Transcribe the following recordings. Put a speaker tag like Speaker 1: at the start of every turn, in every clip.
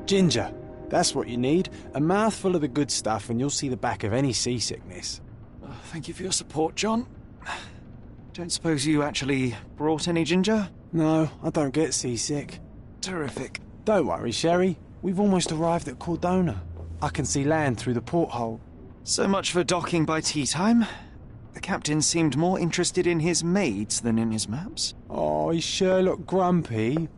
Speaker 1: Ginger, that's what you need. A mouthful of the good stuff and you'll see the back of any seasickness.
Speaker 2: Thank you for your support, John. Don't suppose you actually brought any ginger?
Speaker 1: No, I don't get seasick.
Speaker 2: Terrific.
Speaker 1: Don't worry, Sherry. We've almost arrived at Cordona. I can see land through the porthole.
Speaker 2: So much for docking by tea time. The captain seemed more interested in his maids than in his maps.
Speaker 1: Oh, is Sherlock grumpy?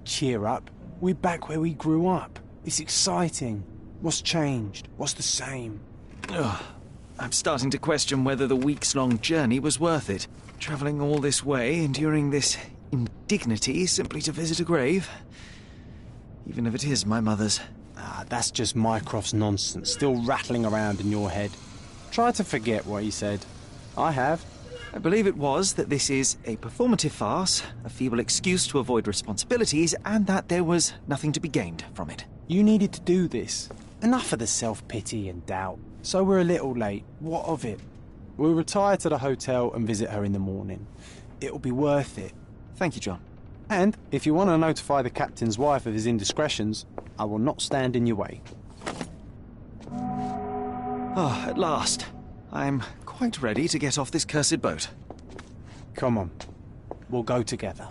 Speaker 1: Cheer up. We're back where we grew up. It's exciting. What's changed? What's the same?
Speaker 2: Ugh. I'm starting to question whether the weeks-long journey was worth it. Travelling all this way, enduring this indignity simply to visit a grave. Even if it is my mother's.
Speaker 1: Ah, that's just Mycroft's nonsense, still rattling around in your head. Try to forget what he said. I have.
Speaker 2: I believe it was that this is a performative farce, a feeble excuse to avoid responsibilities, and that there was nothing to be gained from it.
Speaker 1: You needed to do this. Enough of the self-pity and doubt. So we're a little late. What of it? We'll retire to the hotel and visit her in the morning. It'll be worth it.
Speaker 2: Thank you, John.
Speaker 1: And if you want to notify the captain's wife of his indiscretions, I will not stand in your way.
Speaker 2: Ah, at last. I'm quite ready to get off this cursed boat.
Speaker 1: Come on. We'll go together.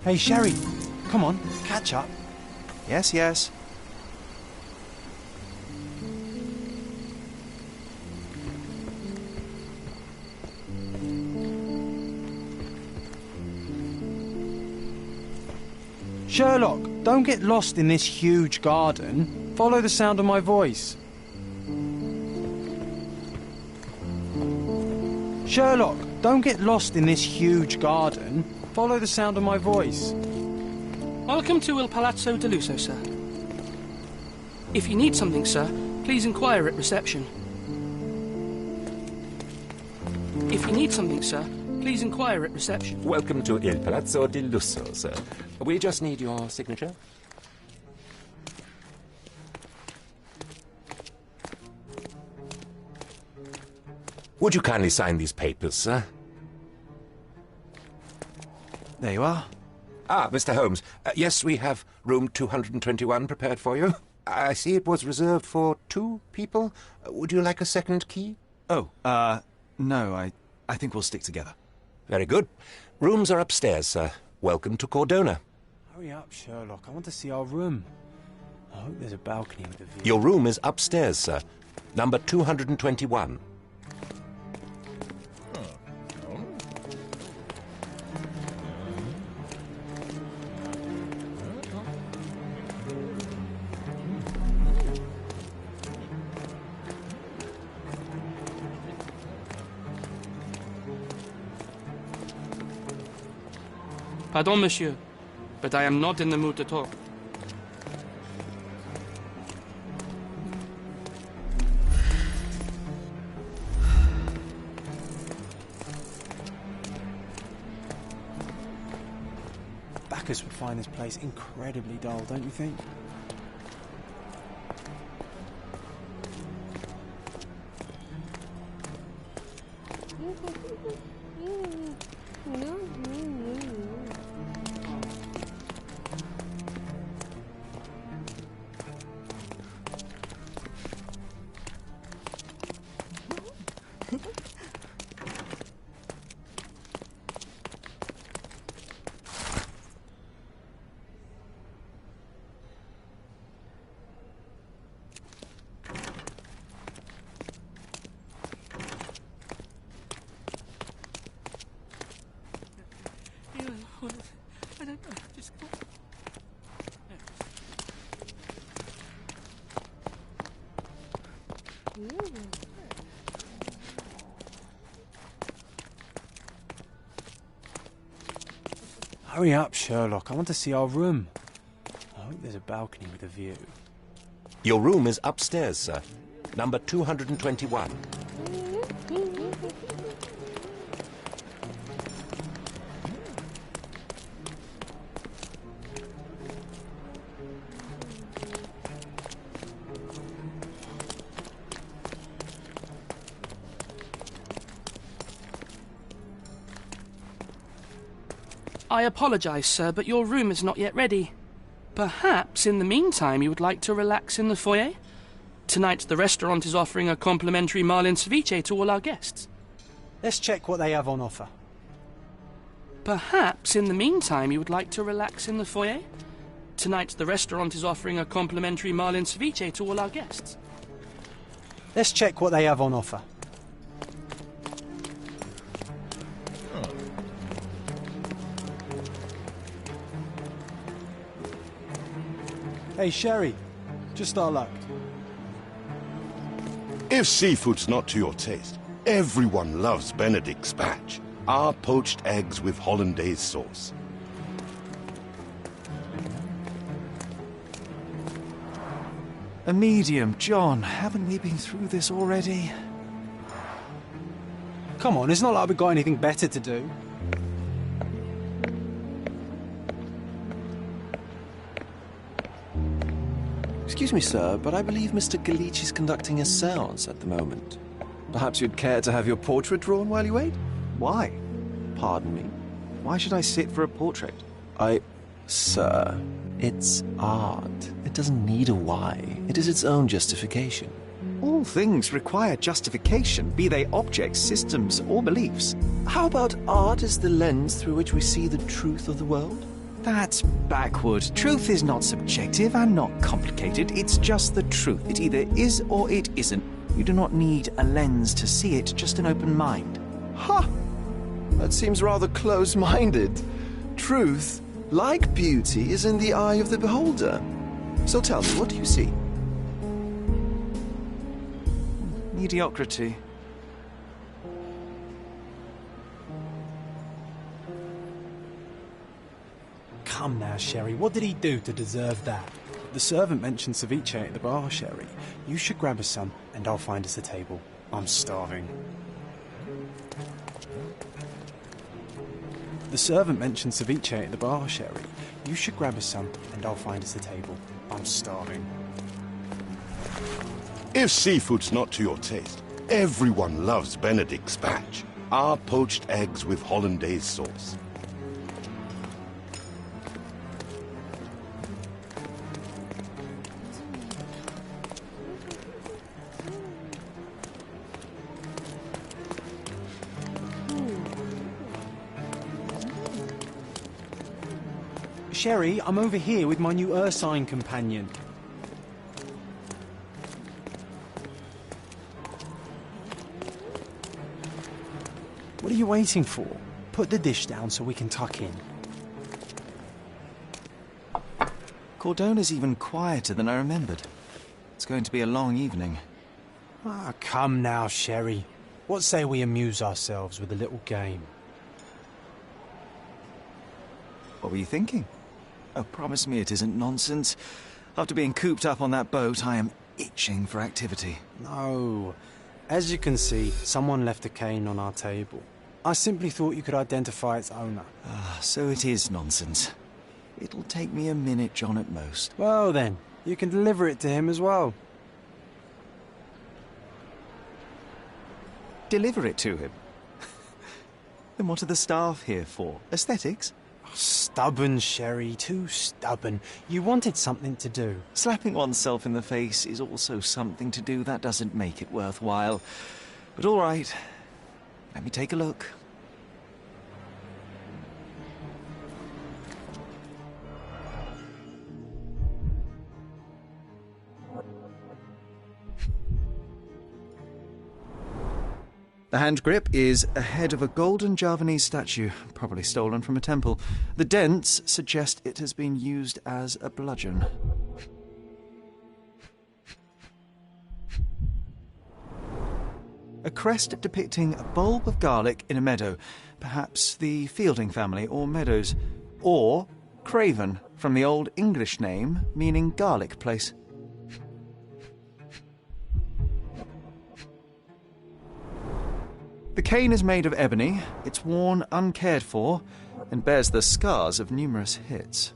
Speaker 1: Hey, Sherry, come on, catch up.
Speaker 2: Yes, yes.
Speaker 1: Sherlock, don't get lost in this huge garden. Follow the sound of my voice. Sherlock, don't get lost in this huge garden. Follow the sound of my voice.
Speaker 3: Welcome to Il Palazzo de Lusso, sir. If you need something, sir, please inquire at reception. If you need something, sir, please inquire at reception.
Speaker 4: Welcome to Il Palazzo di Lusso, sir. We just need your signature. Would you kindly sign these papers, sir?
Speaker 2: There you are.
Speaker 4: Ah, Mr. Holmes. Yes, we have room 221 prepared for you. I see it was reserved for 2 people. Would you like a second key?
Speaker 2: Oh, no, I think we'll stick together.
Speaker 4: Very good. Rooms are upstairs, sir. Welcome to Cordona.
Speaker 1: Hurry up, Sherlock. I want to see our room. I hope there's a balcony with a view.
Speaker 4: Your room is upstairs, sir. Number 221.
Speaker 3: Pardon, monsieur, but I am not in the mood to talk.
Speaker 1: Bacchus would find this place incredibly dull, don't you think?
Speaker 3: I don't know. Just...
Speaker 1: Hurry up, Sherlock. I want to see our room. I hope there's a balcony with a view.
Speaker 4: Your room is upstairs, sir. Number 221.
Speaker 3: I apologise, sir, but your room is not yet ready. Perhaps, in the meantime, you would like to relax in the foyer? Tonight, the restaurant is offering a complimentary marlin ceviche to all our guests.
Speaker 1: Let's check what they have on offer.
Speaker 3: Perhaps, in the meantime, you would like to relax in the foyer? Tonight, the restaurant is offering a complimentary marlin ceviche to all our guests.
Speaker 1: Let's check what they have on offer. Hey, Sherry. Just our luck.
Speaker 5: If seafood's not to your taste, everyone loves Benedict's batch. Our poached eggs with hollandaise sauce.
Speaker 2: A medium, John. Haven't we been through this already?
Speaker 1: Come on, it's not like we've got anything better to do.
Speaker 6: Excuse me, sir, but I believe Mr. Galici is conducting a séance at the moment. Perhaps you'd care to have your portrait drawn while you wait?
Speaker 2: Why?
Speaker 6: Pardon me?
Speaker 2: Why should I sit for a portrait?
Speaker 6: Sir, it's art. It doesn't need a why. It is its own justification.
Speaker 2: All things require justification, be they objects, systems, or beliefs.
Speaker 6: How about art as the lens through which we see the truth of the world?
Speaker 2: That's backward. Truth is not subjective and not complicated. It's just the truth. It either is or it isn't. You do not need a lens to see it, just an open mind.
Speaker 6: Ha! That seems rather close-minded. Truth, like beauty, is in the eye of the beholder. So tell me, what do you see?
Speaker 2: Mediocrity.
Speaker 1: Come now, Sherry. What did he do to deserve that? The servant mentioned ceviche at the bar, Sherry. You should grab us some, and I'll find us a table. I'm starving. The servant mentioned ceviche at the bar, Sherry. You should grab us some, and I'll find us a table. I'm starving.
Speaker 5: If seafood's not to your taste, everyone loves Benedict's batch. Our poached eggs with hollandaise sauce.
Speaker 1: Sherry, I'm over here with my new Ursine companion. What are you waiting for? Put the dish down so we can tuck in.
Speaker 2: Cordona's even quieter than I remembered. It's going to be a long evening.
Speaker 1: Ah, come now, Sherry. What say we amuse ourselves with a little game?
Speaker 2: What were you thinking? Oh, promise me it isn't nonsense. After being cooped up on that boat, I am itching for activity.
Speaker 1: No. As you can see, someone left a cane on our table. I simply thought you could identify its owner.
Speaker 2: Ah, so it is nonsense. It'll take me a minute, John, at most.
Speaker 1: Well then, you can deliver it to him as well.
Speaker 2: Deliver it to him? Then what are the staff here for? Aesthetics?
Speaker 1: Stubborn, Sherry, too stubborn. You wanted something to do.
Speaker 2: Slapping oneself in the face is also something to do. That doesn't make it worthwhile. But all right, let me take a look. The hand grip is a head of a golden Javanese statue, probably stolen from a temple. The dents suggest it has been used as a bludgeon. A crest depicting a bulb of garlic in a meadow, perhaps the Fielding family or Meadows, or Craven, from the Old English name meaning garlic place. The cane is made of ebony, it's worn uncared for, and bears the scars of numerous hits.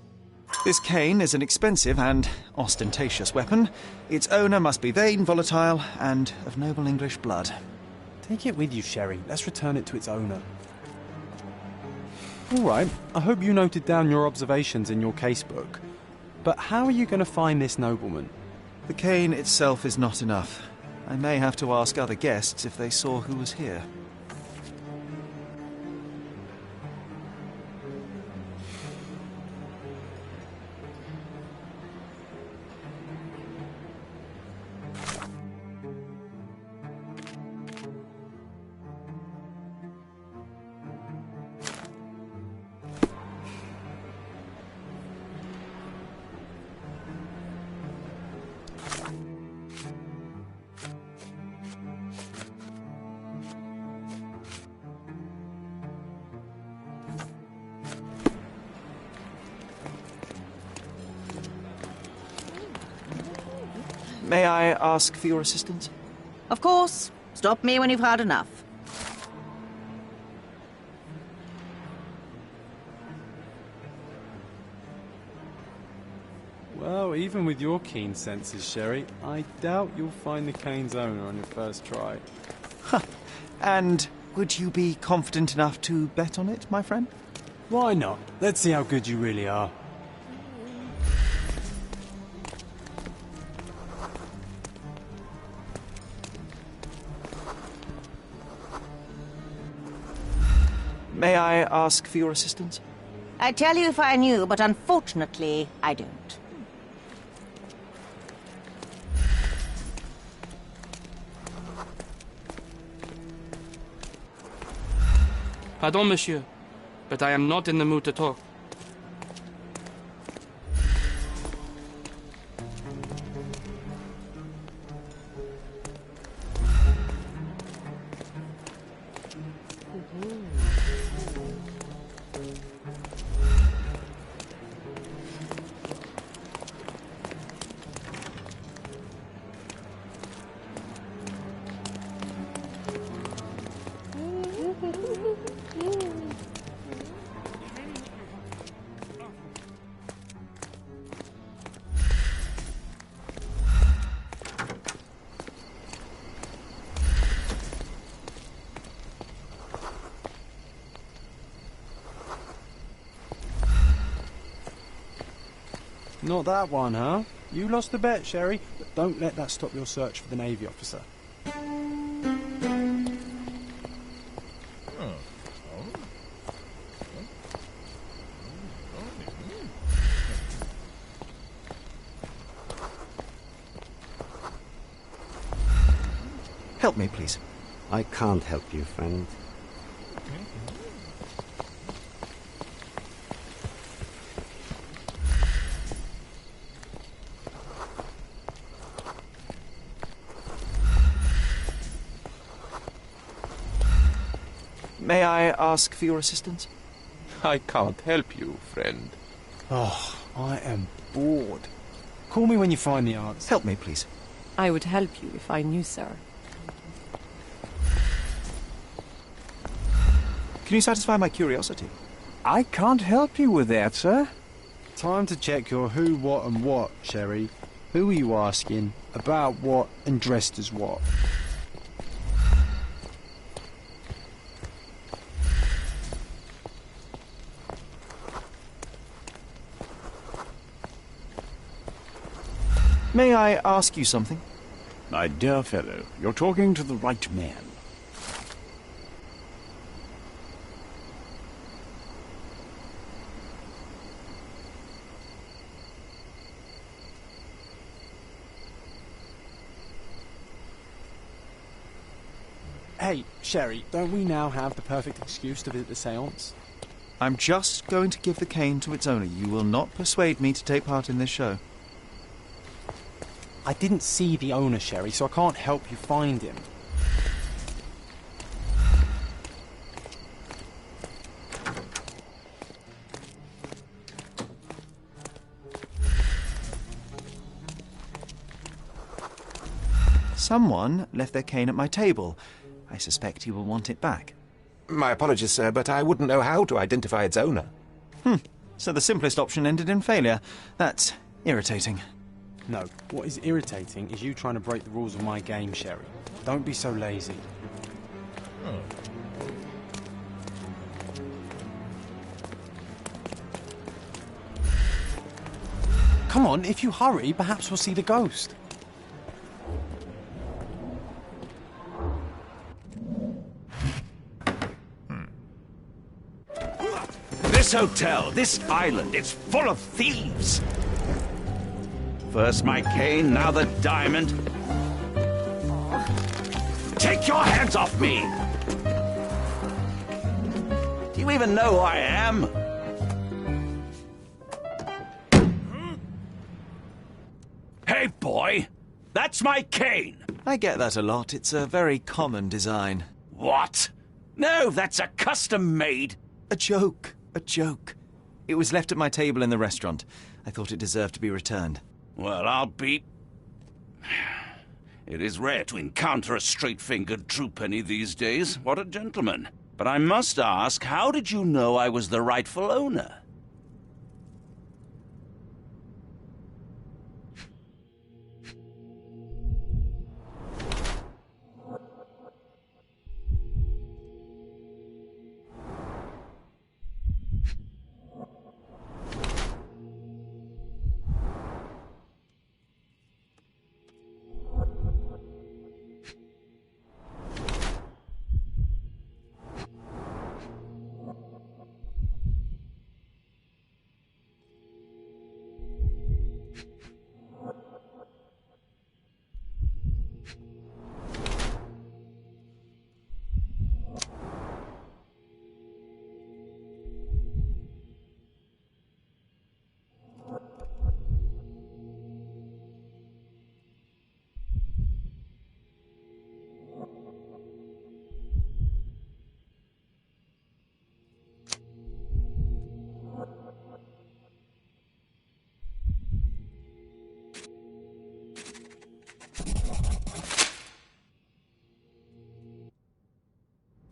Speaker 2: This cane is an expensive and ostentatious weapon. Its owner must be vain, volatile, and of noble English blood.
Speaker 1: Take it with you, Sherry. Let's return it to its owner. All right, I hope you noted down your observations in your casebook. But how are you going to find this nobleman?
Speaker 2: The cane itself is not enough. I may have to ask other guests if they saw who was here. May I ask for your assistance?
Speaker 7: Of course. Stop me when you've had enough.
Speaker 1: Well, even with your keen senses, Sherry, I doubt you'll find the cane's owner on your first try.
Speaker 2: And would you be confident enough to bet on it, my friend?
Speaker 1: Why not? Let's see how good you really are.
Speaker 2: May I ask for your assistance?
Speaker 7: I'd tell you if I knew, but unfortunately, I don't.
Speaker 3: Pardon, monsieur, but I am not in the mood to talk.
Speaker 1: Not that one, huh? You lost the bet, Sherry, but don't let that stop your search for the Navy officer.
Speaker 2: Help me, please.
Speaker 8: I can't help you, friend.
Speaker 2: May I ask for your assistance?
Speaker 4: I can't help you, friend.
Speaker 1: Oh, I am bored. Call me when you find the answer.
Speaker 2: Help me, please.
Speaker 9: I would help you if I knew, sir.
Speaker 2: Can you satisfy my curiosity?
Speaker 10: I can't help you with that, sir.
Speaker 1: Time to check your who, what and what, Sherry. Who are you asking, about what and dressed as what?
Speaker 2: May I ask you something?
Speaker 10: My dear fellow, you're talking to the right man.
Speaker 1: Hey, Sherry, don't we now have the perfect excuse to visit the séance?
Speaker 2: I'm just going to give the cane to its owner. You will not persuade me to take part in this show.
Speaker 1: I didn't see the owner, Sherry, so I can't help you find him.
Speaker 2: Someone left their cane at my table. I suspect he will want it back.
Speaker 4: My apologies, sir, but I wouldn't know how to identify its owner.
Speaker 2: So the simplest option ended in failure. That's irritating.
Speaker 1: No, what is irritating is you trying to break the rules of my game, Sherry. Don't be so lazy. Come on, if you hurry, perhaps we'll see the ghost.
Speaker 10: This hotel, this island, it's full of thieves. First my cane, now the diamond. Take your hands off me! Do you even know who I am? Hey, boy! That's my cane!
Speaker 2: I get that a lot. It's a very common design.
Speaker 10: What? No, that's a custom-made...
Speaker 2: A joke. A joke. It was left at my table in the restaurant. I thought it deserved to be returned.
Speaker 10: Well, I'll be... It is rare to encounter a straight-fingered true penny these days. What a gentleman. But I must ask, how did you know I was the rightful owner?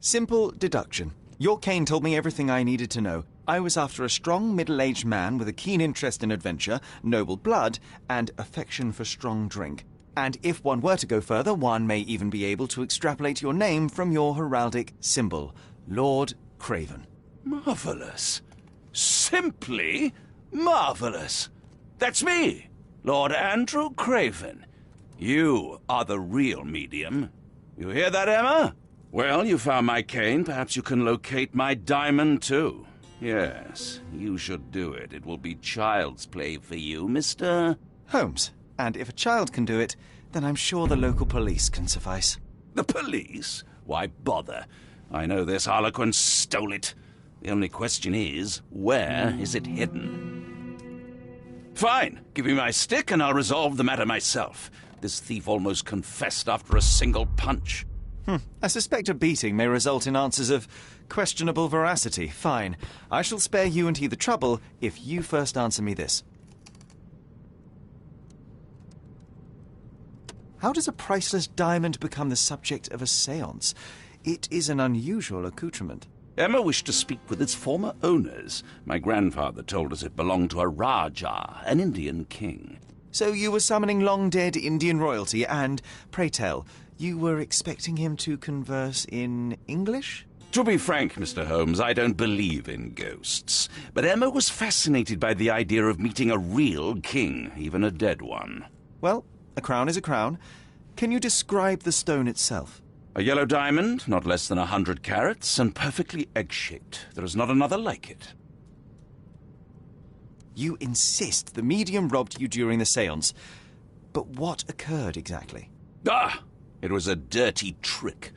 Speaker 2: Simple deduction. Your cane told me everything I needed to know. I was after a strong, middle-aged man with a keen interest in adventure, noble blood, and affection for strong drink. And if one were to go further, one may even be able to extrapolate your name from your heraldic symbol, Lord Craven.
Speaker 10: Marvelous. Simply marvelous. That's me, Lord Andrew Craven. You are the real medium. You hear that, Emma? Well, you found my cane. Perhaps you can locate my diamond, too. Yes, you should do it. It will be child's play for you, Mr.
Speaker 2: Holmes. And if a child can do it, then I'm sure the local police can suffice.
Speaker 10: The police? Why bother? I know this harlequin stole it. The only question is, where is it hidden? Fine. Give me my stick and I'll resolve the matter myself. This thief almost confessed after a single punch.
Speaker 2: I suspect a beating may result in answers of questionable veracity. Fine. I shall spare you and he the trouble if you first answer me this. How does a priceless diamond become the subject of a séance? It is an unusual accoutrement.
Speaker 10: Emma wished to speak with its former owners. My grandfather told us it belonged to a Raja, an Indian king.
Speaker 2: So you were summoning long-dead Indian royalty, and, pray tell, you were expecting him to converse in English?
Speaker 10: To be frank, Mr. Holmes, I don't believe in ghosts. But Emma was fascinated by the idea of meeting a real king, even a dead one.
Speaker 2: Well, a crown is a crown. Can you describe the stone itself?
Speaker 10: A yellow diamond, not less than 100 carats, and perfectly egg-shaped. There is not another like it.
Speaker 2: You insist the medium robbed you during the séance. But what occurred exactly?
Speaker 10: It was a dirty trick.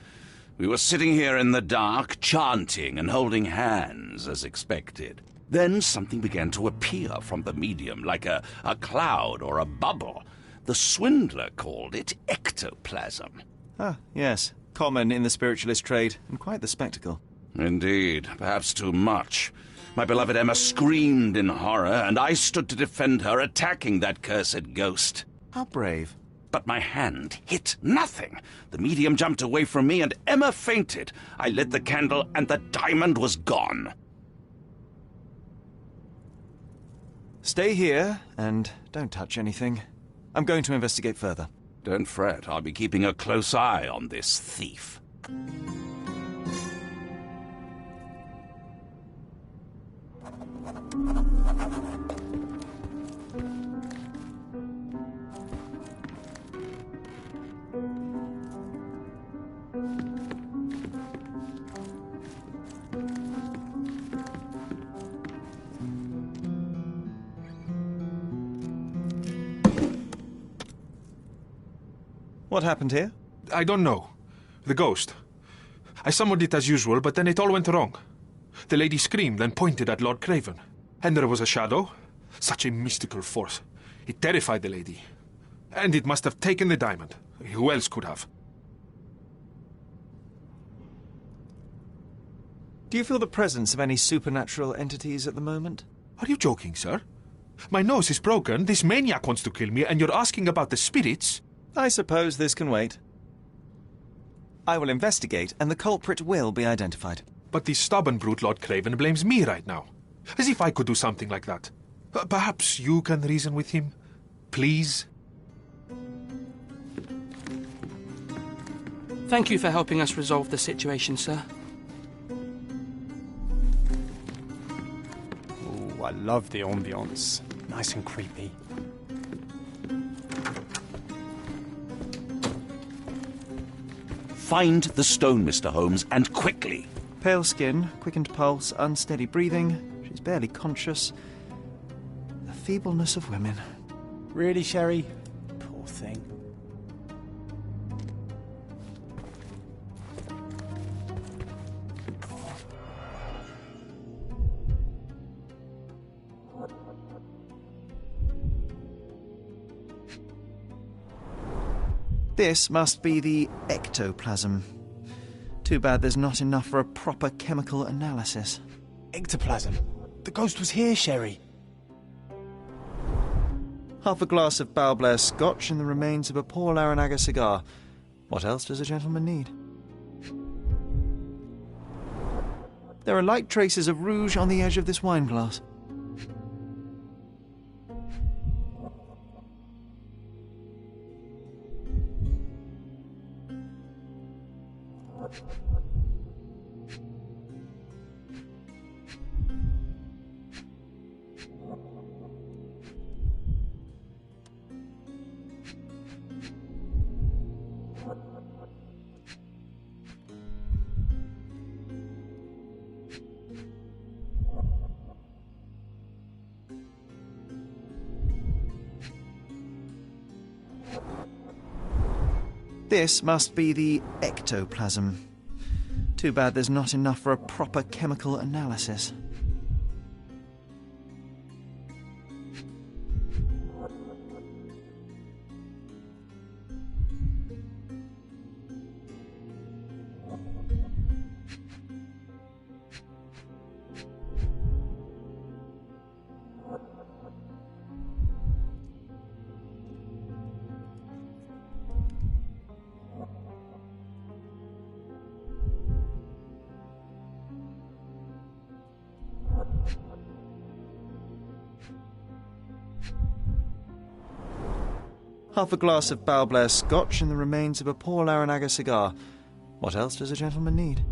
Speaker 10: We were sitting here in the dark, chanting and holding hands, as expected. Then something began to appear from the medium, like a cloud or a bubble. The swindler called it ectoplasm.
Speaker 2: Ah, yes. Common in the spiritualist trade, and quite the spectacle.
Speaker 10: Indeed, perhaps too much. My beloved Emma screamed in horror, and I stood to defend her, attacking that cursed ghost.
Speaker 2: How brave.
Speaker 10: But my hand hit nothing. The medium jumped away from me, and Emma fainted. I lit the candle, and the diamond was gone.
Speaker 2: Stay here, and don't touch anything. I'm going to investigate further.
Speaker 10: Don't fret, I'll be keeping a close eye on this thief.
Speaker 2: What happened here?
Speaker 11: I don't know. The ghost. I summoned it as usual, but then it all went wrong. The lady screamed and pointed at Lord Craven. And there was a shadow. Such a mystical force. It terrified the lady. And it must have taken the diamond. Who else could have?
Speaker 2: Do you feel the presence of any supernatural entities at the moment?
Speaker 11: Are you joking, sir? My nose is broken, this maniac wants to kill me, and you're asking about the spirits?
Speaker 2: I suppose this can wait. I will investigate, and the culprit will be identified.
Speaker 11: But the stubborn brute Lord Craven blames me right now. As if I could do something like that. Perhaps you can reason with him? Please?
Speaker 3: Thank you for helping us resolve the situation, sir.
Speaker 1: Oh, I love the ambience. Nice and creepy.
Speaker 10: Find the stone, Mr. Holmes, and quickly.
Speaker 2: Pale skin, quickened pulse, unsteady breathing. She's barely conscious. The feebleness of women.
Speaker 1: Really, Sherry? Poor thing.
Speaker 2: This must be the ectoplasm. Too bad there's not enough for a proper chemical analysis.
Speaker 1: Ectoplasm? The ghost was here, Sherry.
Speaker 2: Half a glass of Balblair scotch and the remains of a Paul Aranaga cigar. What else does a gentleman need? There are light traces of rouge on the edge of this wine glass. This must be the ectoplasm. Too bad there's not enough for a proper chemical analysis. Half a glass of Balblair scotch and the remains of a poor Laranaga cigar. What else does a gentleman need?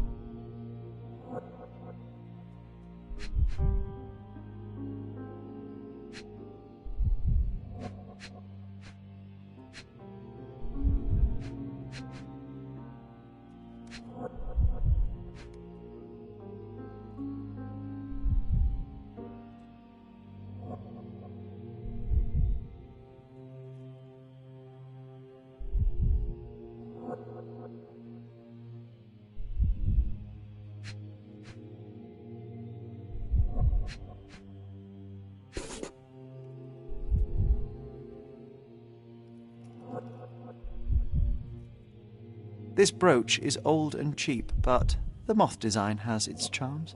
Speaker 2: This brooch is old and cheap, but the moth design has its charms.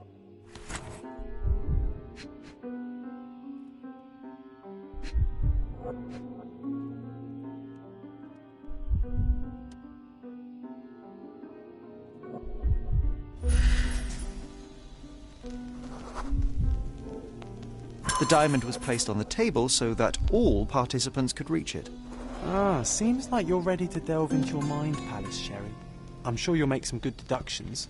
Speaker 2: The diamond was placed on the table so that all participants could reach it.
Speaker 1: Ah, seems like you're ready to delve into your mind palace, Sherry. I'm sure you'll make some good deductions.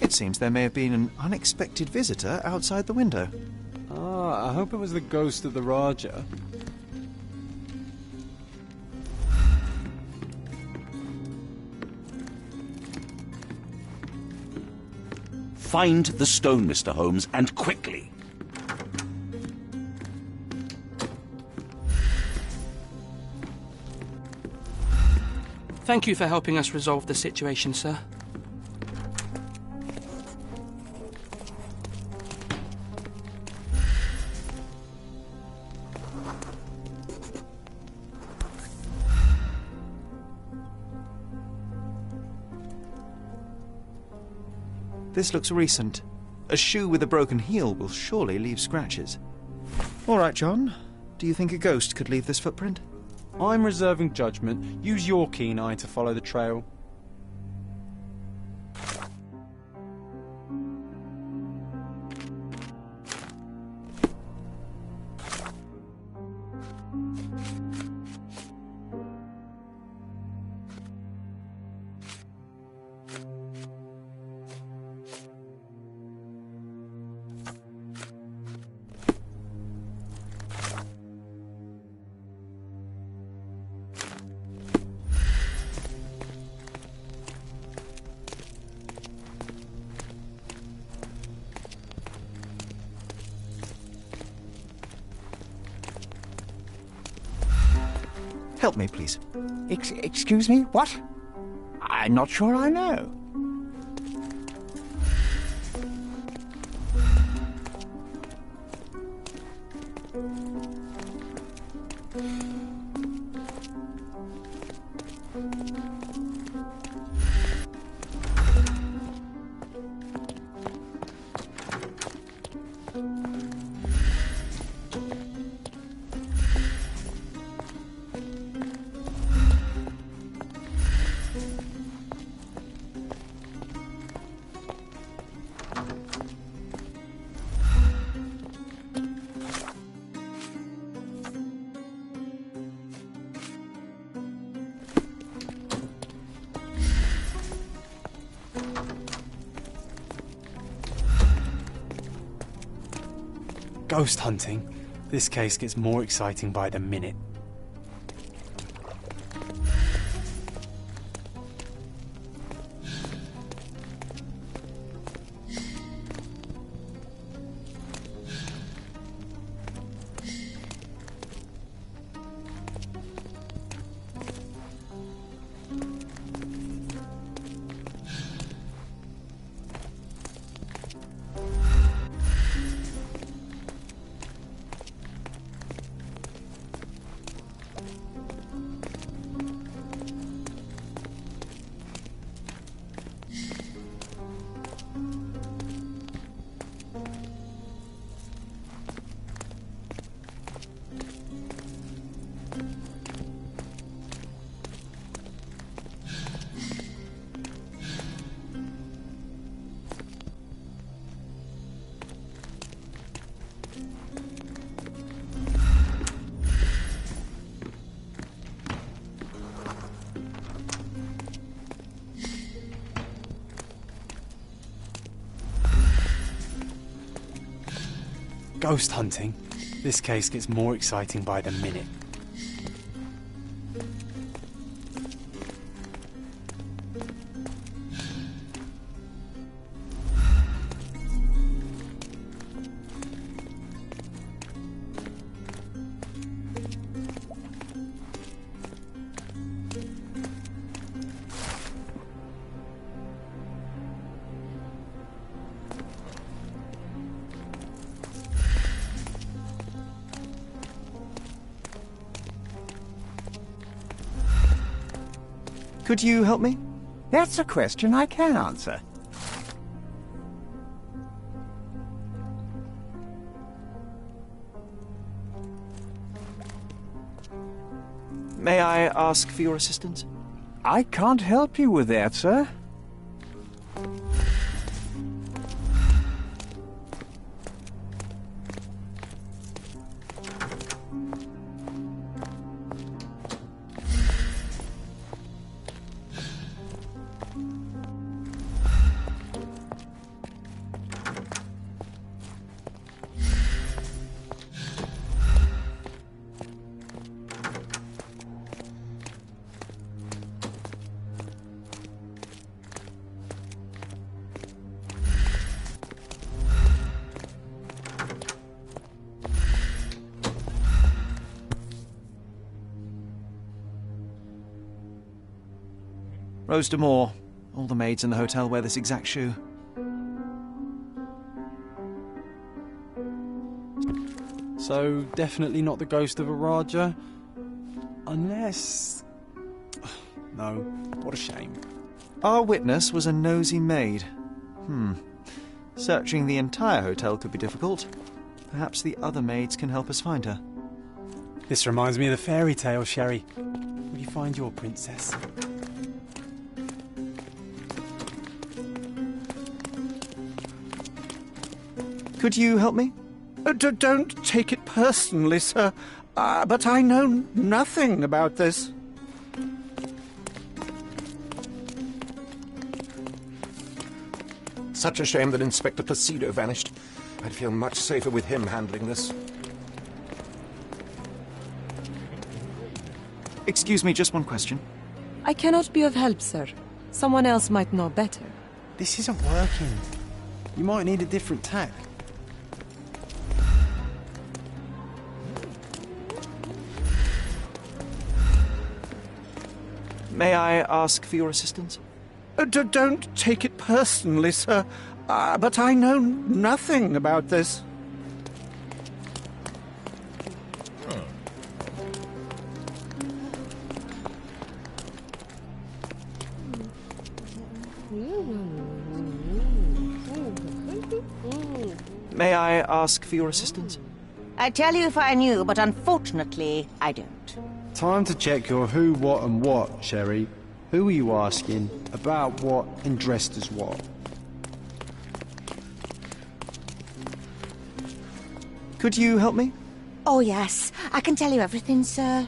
Speaker 2: It seems there may have been an unexpected visitor outside the window.
Speaker 1: Ah, I hope it was the ghost of the Raja.
Speaker 10: Find the stone, Mr. Holmes, and quickly.
Speaker 3: Thank you for helping us resolve the situation, sir.
Speaker 2: This looks recent. A shoe with a broken heel will surely leave scratches. All right, John. Do you think a ghost could leave this footprint?
Speaker 1: I'm reserving judgment. Use your keen eye to follow the trail.
Speaker 2: Help me, please.
Speaker 12: Excuse me? What? I'm not sure I know.
Speaker 1: Ghost hunting. This case gets more exciting by the minute. Ghost hunting. This case gets more exciting by the minute.
Speaker 2: Could you help me?
Speaker 12: That's a question I can answer.
Speaker 2: May I ask for your assistance?
Speaker 12: I can't help you with that, sir.
Speaker 2: Rose D'Amour. All the maids in the hotel wear this exact shoe.
Speaker 1: So, definitely not the ghost of a Raja? Unless... No, what a shame.
Speaker 2: Our witness was a nosy maid. Searching the entire hotel could be difficult. Perhaps the other maids can help us find her.
Speaker 1: This reminds me of the fairy tale, Sherry. Will you find your princess?
Speaker 2: Could you help me?
Speaker 12: Don't take it personally, sir. But I know nothing about this.
Speaker 4: Such a shame that Inspector Placido vanished. I'd feel much safer with him handling this.
Speaker 2: Excuse me, just one question.
Speaker 9: I cannot be of help, sir. Someone else might know better.
Speaker 1: This isn't working. You might need a different tack.
Speaker 2: May I ask for your assistance?
Speaker 12: Don't take it personally, sir. But I know nothing about this.
Speaker 2: May I ask for your assistance?
Speaker 7: I'd tell you if I knew, but unfortunately, I don't.
Speaker 1: Time to check your who, what and what, Sherry. Who are you asking, about what, and dressed as what?
Speaker 2: Could you help me?
Speaker 7: Oh, yes. I can tell you everything, sir.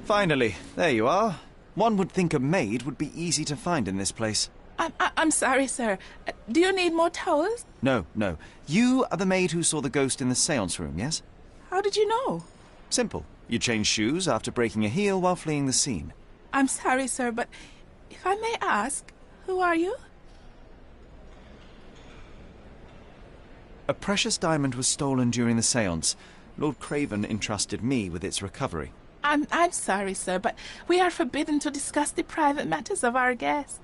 Speaker 2: Finally, there you are. One would think a maid would be easy to find in this place.
Speaker 13: I'm sorry, sir. Do you need more towels?
Speaker 2: No. You are the maid who saw the ghost in the séance room, yes?
Speaker 13: How did you know?
Speaker 2: Simple. You changed shoes after breaking a heel while fleeing the scene.
Speaker 13: I'm sorry, sir, but if I may ask, who are you?
Speaker 2: A precious diamond was stolen during the séance. Lord Craven entrusted me with its recovery.
Speaker 13: I'm sorry, sir, but we are forbidden to discuss the private matters of our guests.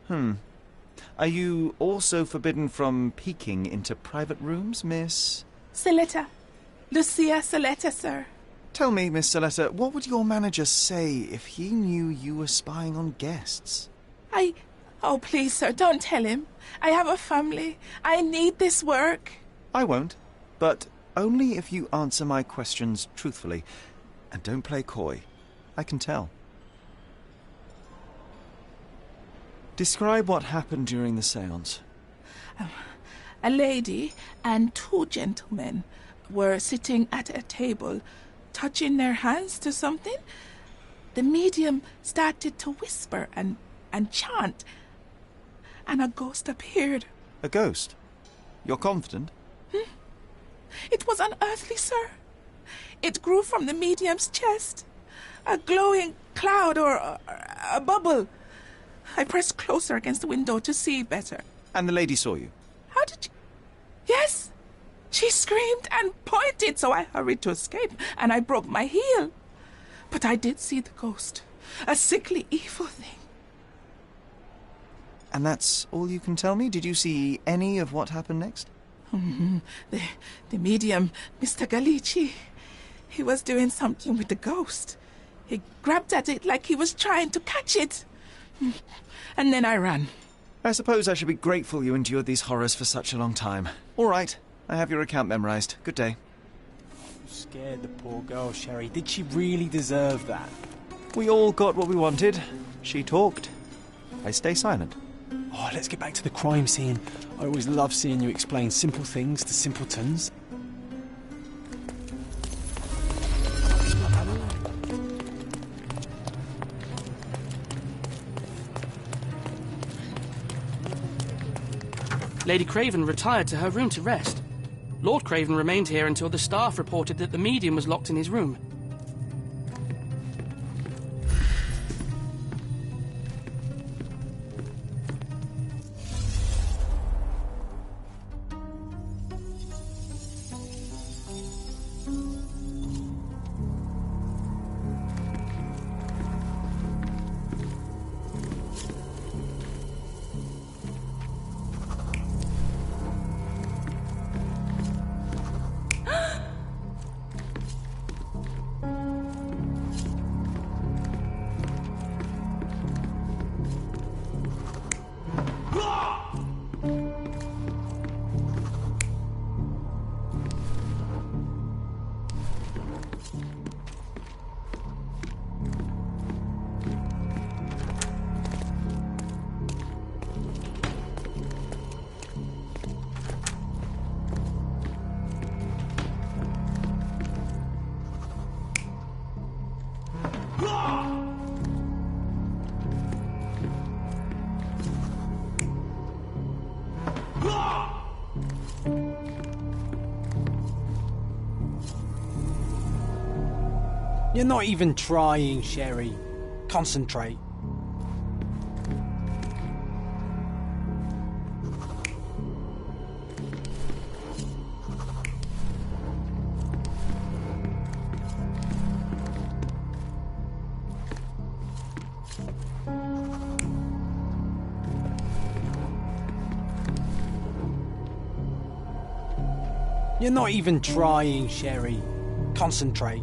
Speaker 2: Are you also forbidden from peeking into private rooms, Miss?
Speaker 13: Saletta. Lucia Saletta, sir.
Speaker 2: Tell me, Miss Saletta, what would your manager say if he knew you were spying on guests?
Speaker 13: Oh, please, sir, don't tell him. I have a family. I need this work.
Speaker 2: I won't, but only if you answer my questions truthfully. And don't play coy. I can tell. Describe what happened during the séance.
Speaker 13: A lady and two gentlemen were sitting at a table, touching their hands to something. The medium started to whisper and chant, and a ghost appeared.
Speaker 2: A ghost? You're confident?
Speaker 13: It was unearthly, sir. It grew from the medium's chest. A glowing cloud or a bubble. I pressed closer against the window to see better.
Speaker 2: And the lady saw you?
Speaker 13: How did you... Yes! She screamed and pointed, so I hurried to escape, and I broke my heel. But I did see the ghost. A sickly, evil thing.
Speaker 2: And that's all you can tell me? Did you see any of what happened next?
Speaker 13: The medium, Mr. Gallici, he was doing something with the ghost. He grabbed at it like he was trying to catch it. And then I ran.
Speaker 2: I suppose I should be grateful you endured these horrors for such a long time. All right, I have your account memorized. Good day.
Speaker 1: You scared the poor girl, Sherry. Did she really deserve that?
Speaker 2: We all got what we wanted. She talked. I stay silent.
Speaker 1: Oh, let's get back to the crime scene. I always love seeing you explain simple things to simpletons.
Speaker 3: Lady Craven retired to her room to rest. Lord Craven remained here until the staff reported that the medium was locked in his room.
Speaker 1: You're not even trying, Sherry. Concentrate. You're not even trying, Sherry. Concentrate.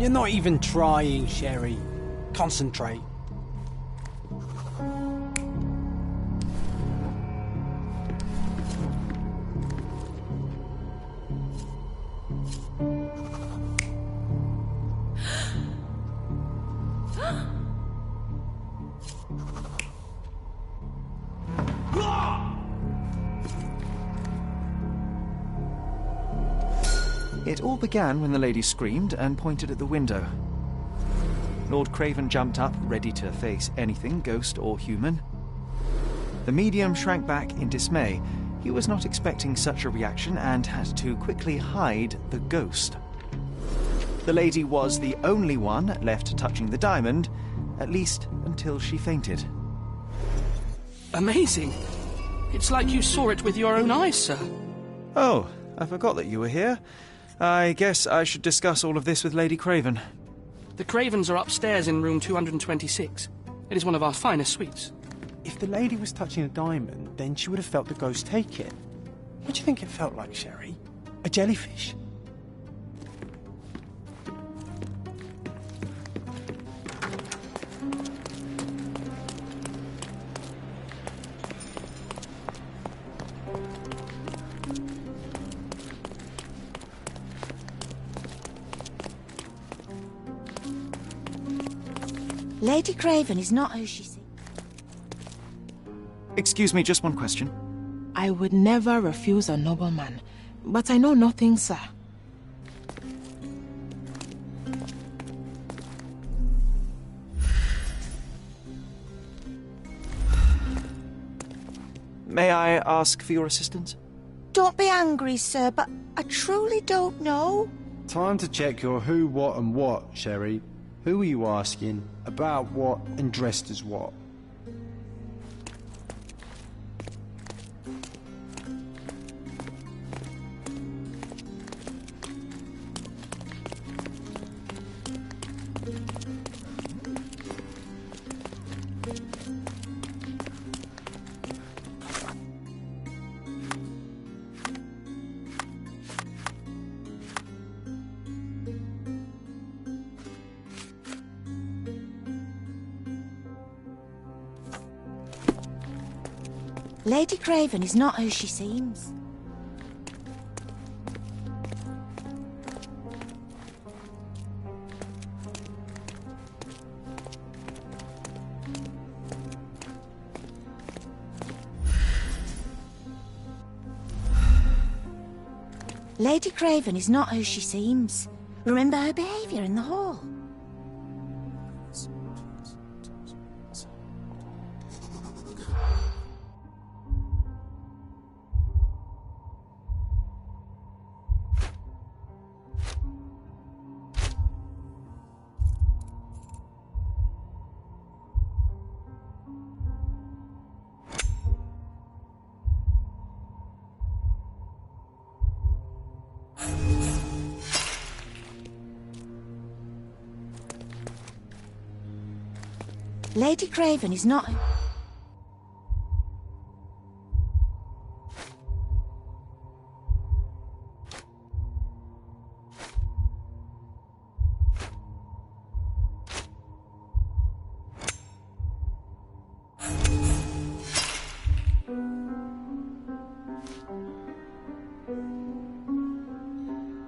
Speaker 1: You're not even trying, Sherry. Concentrate.
Speaker 2: It all began when the lady screamed and pointed at the window. Lord Craven jumped up, ready to face anything, ghost or human. The medium shrank back in dismay. He was not expecting such a reaction and had to quickly hide the ghost. The lady was the only one left touching the diamond, at least until she fainted.
Speaker 3: Amazing. It's like you saw it with your own eyes, sir.
Speaker 2: Oh, I forgot that you were here. I guess I should discuss all of this with Lady Craven.
Speaker 3: The Cravens are upstairs in room 226. It is one of our finest suites.
Speaker 1: If the lady was touching a diamond, then she would have felt the ghost take it. What do you think it felt like, Sherry? A jellyfish?
Speaker 7: Lady Craven is not who she seems.
Speaker 2: Excuse me, just one question.
Speaker 13: I would never refuse a nobleman, but I know nothing, sir.
Speaker 2: May I ask for your assistance?
Speaker 7: Don't be angry, sir, but I truly don't know.
Speaker 1: Time to check your who, what and what, Sherry. Who are you asking? About what and dressed as what?
Speaker 7: Lady Craven is not who she seems. Lady Craven is not who she seems. Remember her behaviour in the hall. Lady Craven is not...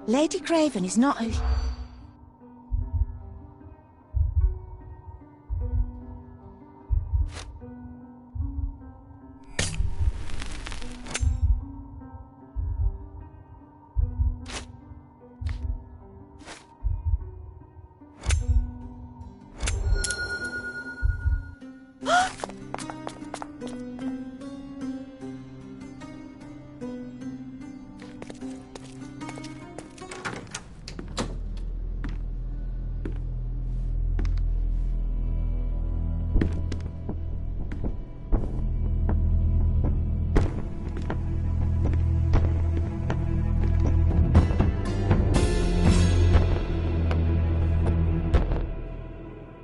Speaker 7: Lady Craven is not who...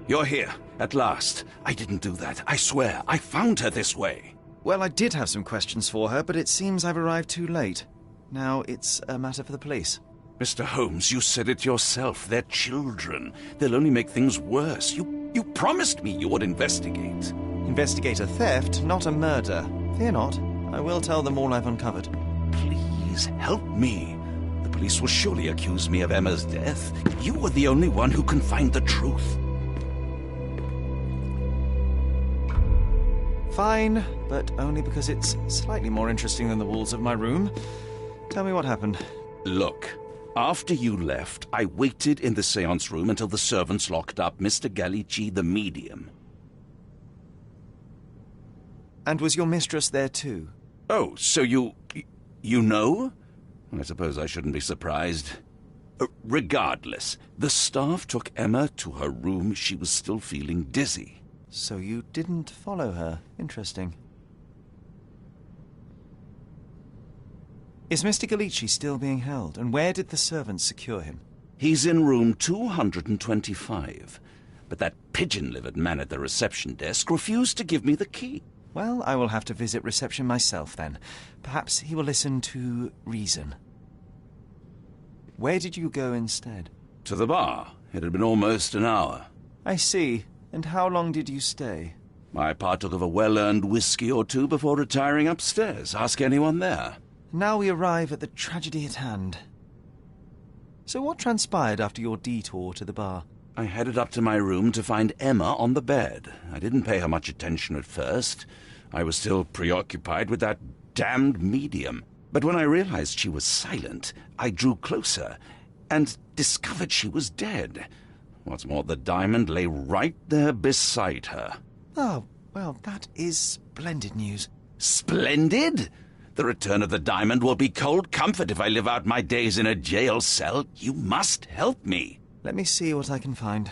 Speaker 10: You're here, at last. I didn't do that. I swear, I found her this way.
Speaker 2: Well, I did have some questions for her, but it seems I've arrived too late. Now it's a matter for the police.
Speaker 10: Mr. Holmes, you said it yourself. They're children. They'll only make things worse. You promised me you would investigate.
Speaker 2: Investigate a theft, not a murder. Fear not. I will tell them all I've uncovered.
Speaker 10: Please help me. The police will surely accuse me of Emma's death. You are the only one who can find the truth.
Speaker 2: Fine, but only because it's slightly more interesting than the walls of my room. Tell me what happened.
Speaker 10: Look, after you left, I waited in the seance room until the servants locked up Mr. Gallici, the medium.
Speaker 2: And was your mistress there too?
Speaker 10: Oh, so you know? I suppose I shouldn't be surprised. Regardless, the staff took Emma to her room. She was still feeling dizzy.
Speaker 2: So you didn't follow her. Interesting. Is Mr. Gallici still being held? And where did the servants secure him?
Speaker 10: He's in room 225. But that pigeon-livered man at the reception desk refused to give me the key.
Speaker 2: Well, I will have to visit reception myself then. Perhaps he will listen to reason. Where did you go instead?
Speaker 10: To the bar. It had been almost an hour.
Speaker 2: I see. And how long did you stay?
Speaker 10: I partook of a well-earned whiskey or two before retiring upstairs. Ask anyone there.
Speaker 2: Now we arrive at the tragedy at hand. So what transpired after your detour to the bar?
Speaker 10: I headed up to my room to find Emma on the bed. I didn't pay her much attention at first. I was still preoccupied with that damned medium. But when I realized she was silent, I drew closer and discovered she was dead. What's more, the diamond lay right there beside her.
Speaker 2: Oh, well, that is splendid news.
Speaker 10: Splendid? The return of the diamond will be cold comfort if I live out my days in a jail cell. You must help me.
Speaker 2: Let me see what I can find.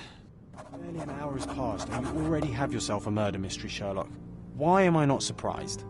Speaker 1: Nearly an hour has passed and you already have yourself a murder mystery, Sherlock. Why am I not surprised?